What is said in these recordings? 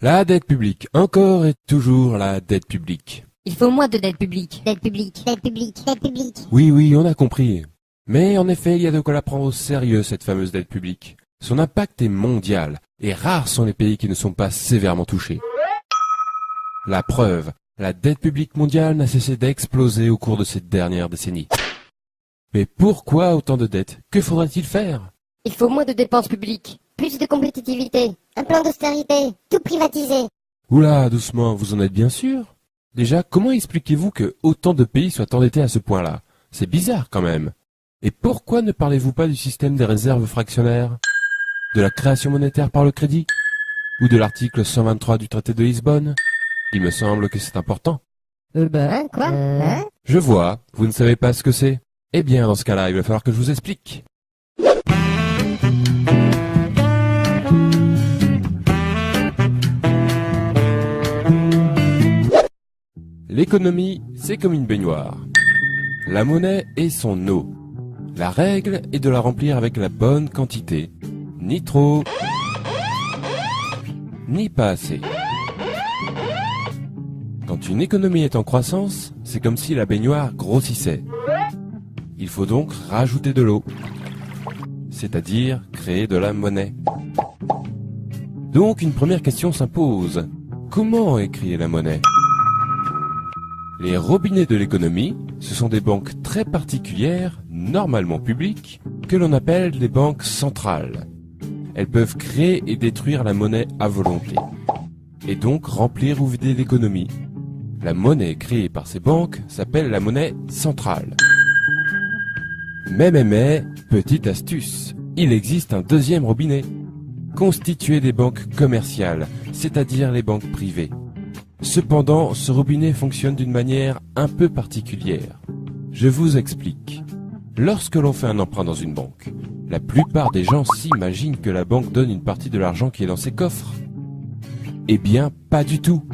La dette publique, encore et toujours la dette publique. Il faut moins de dette publique. Dette publique, dette publique, dette publique. Oui, on a compris. Mais en effet, il y a de quoi la prendre au sérieux, cette fameuse dette publique. Son impact est mondial, et rares sont les pays qui ne sont pas sévèrement touchés. La preuve, la dette publique mondiale n'a cessé d'exploser au cours de ces dernières décennies. Mais pourquoi autant de dettes? Que faudrait-il faire? Il faut moins de dépenses publiques. Plus de compétitivité, un plan d'austérité, tout privatiser. Oula, doucement, vous en êtes bien sûr? Déjà, comment expliquez-vous que autant de pays soient endettés à ce point-là? C'est bizarre quand même. Et pourquoi ne parlez-vous pas du système des réserves fractionnaires? De la création monétaire par le crédit? Ou de l'article 123 du traité de Lisbonne? Il me semble que c'est important. Quoi Je vois, vous ne savez pas ce que c'est. Eh bien, dans ce cas-là, il va falloir que je vous explique. L'économie, c'est comme une baignoire. La monnaie est son eau. La règle est de la remplir avec la bonne quantité. Ni trop, ni pas assez. Quand une économie est en croissance, c'est comme si la baignoire grossissait. Il faut donc rajouter de l'eau, c'est-à-dire créer de la monnaie. Donc une première question s'impose. Comment est créée la monnaie? Les robinets de l'économie, ce sont des banques très particulières, normalement publiques, que l'on appelle des banques centrales. Elles peuvent créer et détruire la monnaie à volonté, et donc remplir ou vider l'économie. La monnaie créée par ces banques s'appelle la monnaie centrale. Mais, petite astuce, il existe un deuxième robinet, constitué des banques commerciales, c'est-à-dire les banques privées. Cependant, ce robinet fonctionne d'une manière un peu particulière. Je vous explique. Lorsque l'on fait un emprunt dans une banque, la plupart des gens s'imaginent que la banque donne une partie de l'argent qui est dans ses coffres. Eh bien, pas du tout.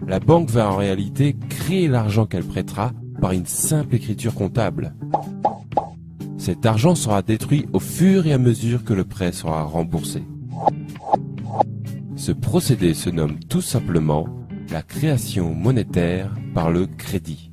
La banque va en réalité créer l'argent qu'elle prêtera par une simple écriture comptable. Cet argent sera détruit au fur et à mesure que le prêt sera remboursé. Ce procédé se nomme tout simplement la création monétaire par le crédit.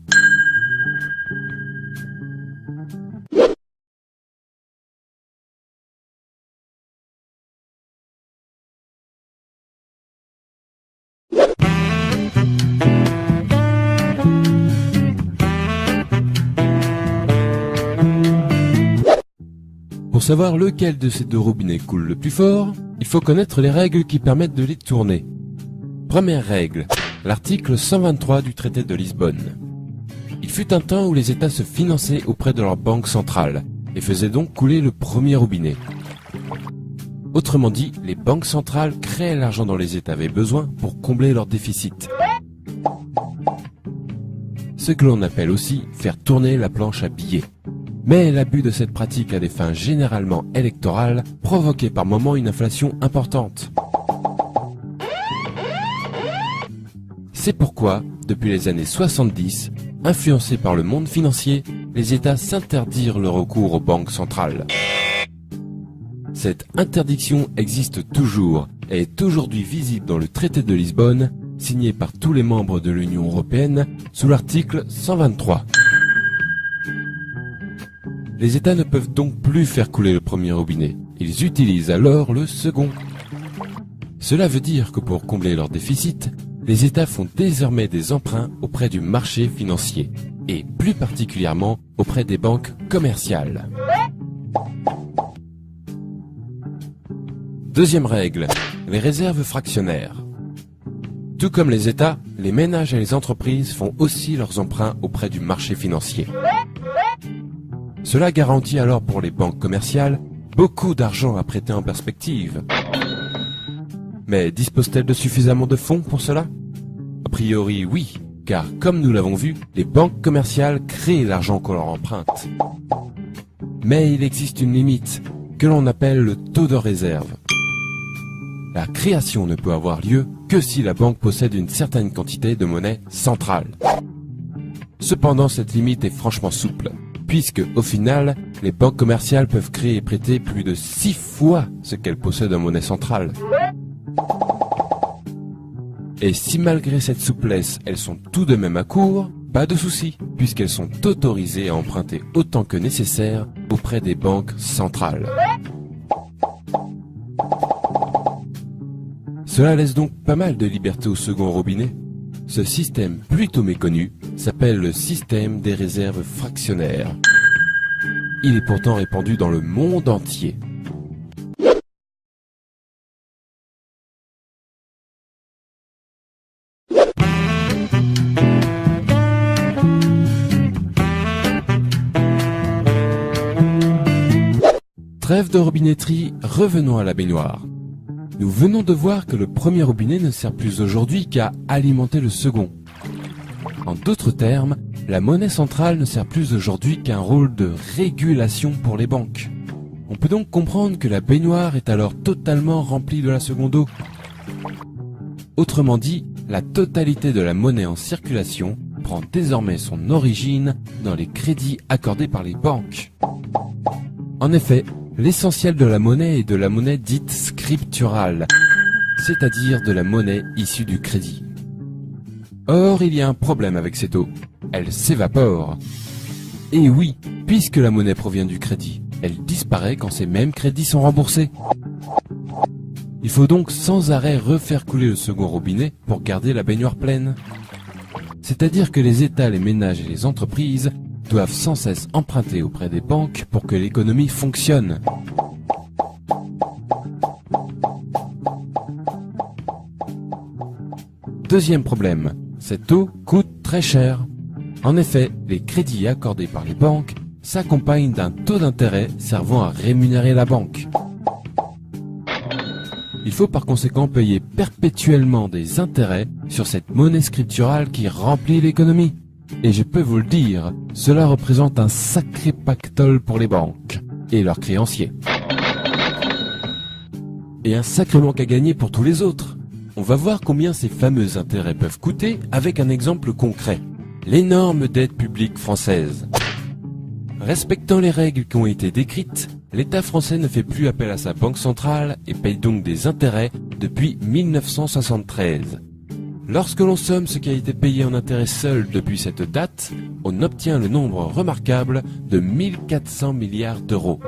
Pour savoir lequel de ces deux robinets coule le plus fort, il faut connaître les règles qui permettent de les tourner. Première règle, l'article 123 du traité de Lisbonne. Il fut un temps où les États se finançaient auprès de leur banque centrale et faisaient donc couler le premier robinet. Autrement dit, les banques centrales créaient l'argent dont les États avaient besoin pour combler leur déficit. Ce que l'on appelle aussi faire tourner la planche à billets. Mais l'abus de cette pratique à des fins généralement électorales provoquait par moments une inflation importante. C'est pourquoi, depuis les années 70, influencés par le monde financier, les États s'interdirent le recours aux banques centrales. Cette interdiction existe toujours et est aujourd'hui visible dans le traité de Lisbonne, signé par tous les membres de l'Union européenne sous l'article 123. Les États ne peuvent donc plus faire couler le premier robinet. Ils utilisent alors le second. Cela veut dire que pour combler leur déficit, les États font désormais des emprunts auprès du marché financier, et plus particulièrement auprès des banques commerciales. Deuxième règle, les réserves fractionnaires. Tout comme les États, les ménages et les entreprises font aussi leurs emprunts auprès du marché financier. Cela garantit alors pour les banques commerciales beaucoup d'argent à prêter en perspective. Mais disposent-elles de suffisamment de fonds pour cela? A priori oui, car comme nous l'avons vu, les banques commerciales créent l'argent qu'on leur emprunte. Mais il existe une limite, que l'on appelle le taux de réserve. La création ne peut avoir lieu que si la banque possède une certaine quantité de monnaie centrale. Cependant, cette limite est franchement souple, puisque, au final, les banques commerciales peuvent créer et prêter plus de 6 fois ce qu'elles possèdent en monnaie centrale. Et si malgré cette souplesse, elles sont tout de même à court, pas de souci, puisqu'elles sont autorisées à emprunter autant que nécessaire auprès des banques centrales. Cela laisse donc pas mal de liberté au second robinet. Ce système plutôt méconnu s'appelle le système des réserves fractionnaires. Il est pourtant répandu dans le monde entier. Trêve de robinetterie, revenons à la baignoire. Nous venons de voir que le premier robinet ne sert plus aujourd'hui qu'à alimenter le second. En d'autres termes, la monnaie centrale ne sert plus aujourd'hui qu'un rôle de régulation pour les banques. On peut donc comprendre que la baignoire est alors totalement remplie de la seconde eau. Autrement dit, la totalité de la monnaie en circulation prend désormais son origine dans les crédits accordés par les banques. En effet, l'essentiel de la monnaie est de la monnaie dite scripturale, c'est-à-dire de la monnaie issue du crédit. Or, il y a un problème avec cette eau. Elle s'évapore. Et oui, puisque la monnaie provient du crédit, elle disparaît quand ces mêmes crédits sont remboursés. Il faut donc sans arrêt refaire couler le second robinet pour garder la baignoire pleine. C'est-à-dire que les États, les ménages et les entreprises doivent sans cesse emprunter auprès des banques pour que l'économie fonctionne. Deuxième problème, cette eau coûte très cher. En effet, les crédits accordés par les banques s'accompagnent d'un taux d'intérêt servant à rémunérer la banque. Il faut par conséquent payer perpétuellement des intérêts sur cette monnaie scripturale qui remplit l'économie. Et je peux vous le dire, cela représente un sacré pactole pour les banques et leurs créanciers. Et un sacré manque à gagner pour tous les autres. On va voir combien ces fameux intérêts peuvent coûter avec un exemple concret. L'énorme dette publique française. Respectant les règles qui ont été décrites, l'État français ne fait plus appel à sa banque centrale et paye donc des intérêts depuis 1973. Lorsque l'on somme ce qui a été payé en intérêts seul depuis cette date, on obtient le nombre remarquable de 1400 milliards d'euros.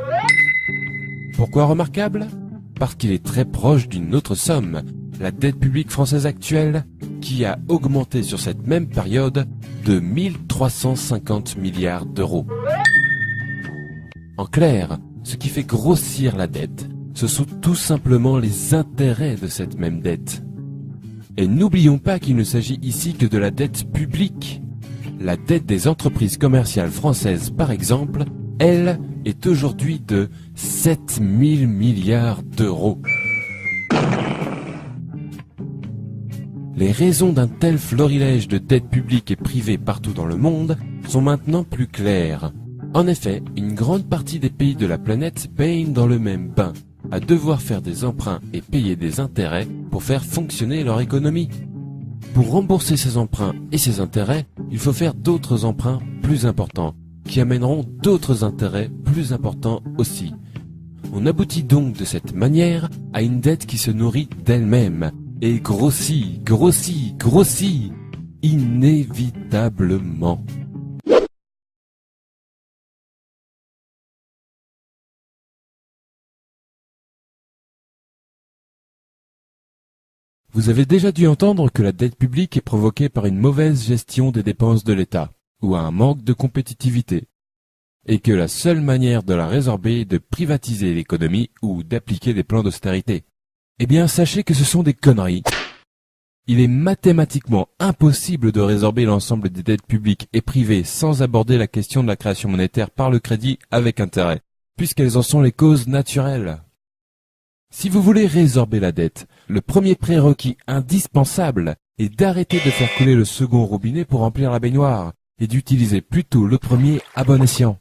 Pourquoi remarquable? Parce qu'il est très proche d'une autre somme, la dette publique française actuelle, qui a augmenté sur cette même période de 1350 milliards d'euros. En clair, ce qui fait grossir la dette, ce sont tout simplement les intérêts de cette même dette. Et n'oublions pas qu'il ne s'agit ici que de la dette publique. La dette des entreprises commerciales françaises, par exemple, elle, est aujourd'hui de 7000 milliards d'euros. Les raisons d'un tel florilège de dettes publiques et privées partout dans le monde sont maintenant plus claires. En effet, une grande partie des pays de la planète baignent dans le même bain, à devoir faire des emprunts et payer des intérêts pour faire fonctionner leur économie. Pour rembourser ces emprunts et ces intérêts, il faut faire d'autres emprunts plus importants, qui amèneront d'autres intérêts plus importants aussi. On aboutit donc de cette manière à une dette qui se nourrit d'elle-même, et grossit, grossit, grossit, inévitablement. Vous avez déjà dû entendre que la dette publique est provoquée par une mauvaise gestion des dépenses de l'État, ou un manque de compétitivité, et que la seule manière de la résorber est de privatiser l'économie ou d'appliquer des plans d'austérité. Eh bien, sachez que ce sont des conneries. Il est mathématiquement impossible de résorber l'ensemble des dettes publiques et privées sans aborder la question de la création monétaire par le crédit avec intérêt, puisqu'elles en sont les causes naturelles. Si vous voulez résorber la dette, le premier prérequis indispensable est d'arrêter de faire couler le second robinet pour remplir la baignoire et d'utiliser plutôt le premier à bon escient.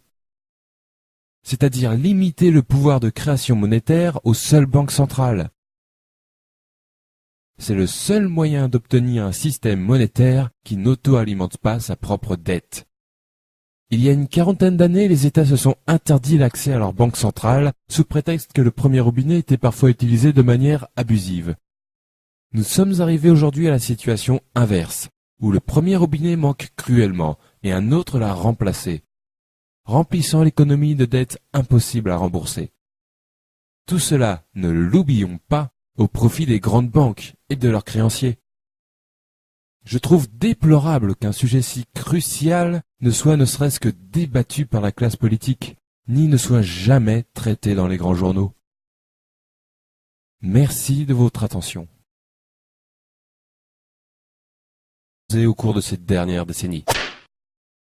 C'est-à-dire limiter le pouvoir de création monétaire aux seules banques centrales. C'est le seul moyen d'obtenir un système monétaire qui n'auto-alimente pas sa propre dette. Il y a une quarantaine d'années, les États se sont interdit l'accès à leur banque centrale sous prétexte que le premier robinet était parfois utilisé de manière abusive. Nous sommes arrivés aujourd'hui à la situation inverse, où le premier robinet manque cruellement et un autre l'a remplacé, remplissant l'économie de dettes impossibles à rembourser. Tout cela, ne l'oublions pas, au profit des grandes banques et de leurs créanciers. Je trouve déplorable qu'un sujet si crucial ne soit ne serait-ce que débattu par la classe politique, ni ne soit jamais traité dans les grands journaux. Merci de votre attention. Au cours de cette dernière décennie.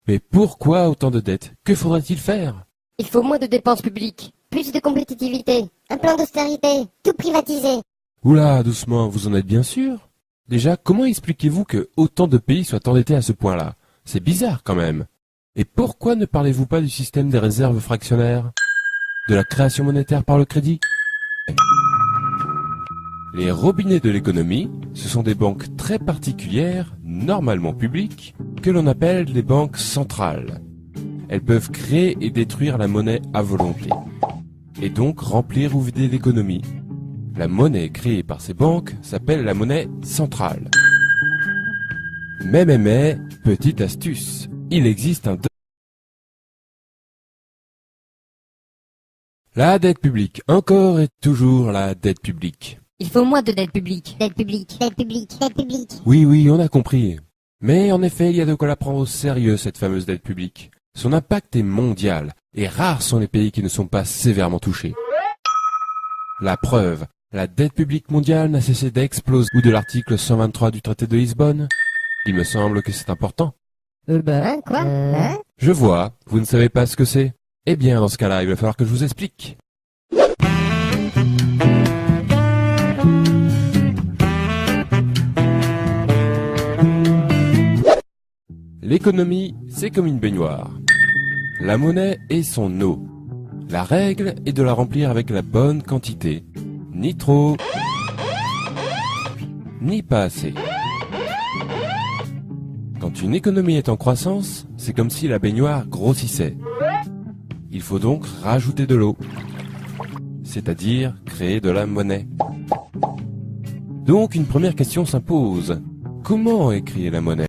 Mais pourquoi autant de dettes? Que faudrait-il faire? Il faut moins de dépenses publiques. Plus de compétitivité, un plan d'austérité, tout privatiser. Oula, doucement, vous en êtes bien sûr? Déjà, comment expliquez-vous que autant de pays soient endettés à ce point-là? C'est bizarre quand même. Et pourquoi ne parlez-vous pas du système des réserves fractionnaires? De la création monétaire par le crédit? Les robinets de l'économie, ce sont des banques très particulières, normalement publiques, que l'on appelle des banques centrales. Elles peuvent créer et détruire la monnaie à volonté, et donc remplir ou vider l'économie. La monnaie créée par ces banques s'appelle la monnaie centrale. Mais, petite astuce, il existe un... La dette publique, encore et toujours la dette publique. Il faut moins de dette publique. Dette publique, dette publique, dette publique. Oui, on a compris. Mais en effet, il y a de quoi la prendre au sérieux, cette fameuse dette publique. Son impact est mondial, et rares sont les pays qui ne sont pas sévèrement touchés. La preuve, la dette publique mondiale n'a cessé d'exploser. Ou de l'article 123 du traité de Lisbonne. Il me semble que c'est important. Hein, quoi? Hein? Je vois, vous ne savez pas ce que c'est. Eh bien, dans ce cas-là, il va falloir que je vous explique. L'économie, c'est comme une baignoire. La monnaie est son eau. La règle est de la remplir avec la bonne quantité. Ni trop, ni pas assez. Quand une économie est en croissance, c'est comme si la baignoire grossissait. Il faut donc rajouter de l'eau, c'est-à-dire créer de la monnaie. Donc une première question s'impose. Comment est créée la monnaie ?